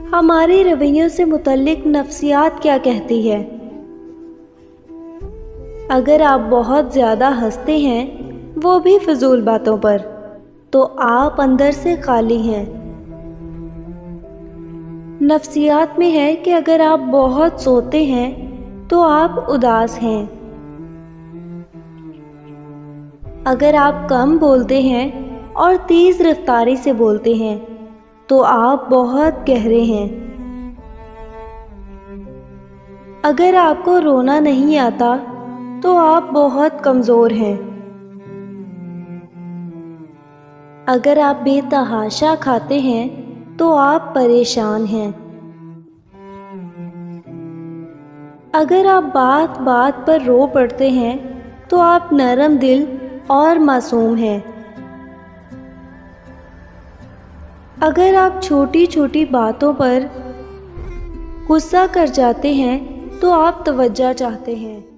हमारे रवैयों से मुतल्लिक नफ्सियात क्या कहती है। अगर आप बहुत ज़्यादा हंसते हैं, वो भी फिजूल बातों पर, तो आप अंदर से खाली हैं। नफ्सियात में है कि अगर आप बहुत सोते हैं तो आप उदास हैं। अगर आप कम बोलते हैं और तेज़ रफ्तारी से बोलते हैं तो आप बहुत गहरे हैं। अगर आपको रोना नहीं आता तो आप बहुत कमज़ोर हैं। अगर आप बेतहाशा खाते हैं तो आप परेशान हैं। अगर आप बात बात पर रो पड़ते हैं तो आप नरम दिल और मासूम हैं। अगर आप छोटी छोटी बातों पर गुस्सा कर जाते हैं तो आप तवज्जो चाहते हैं।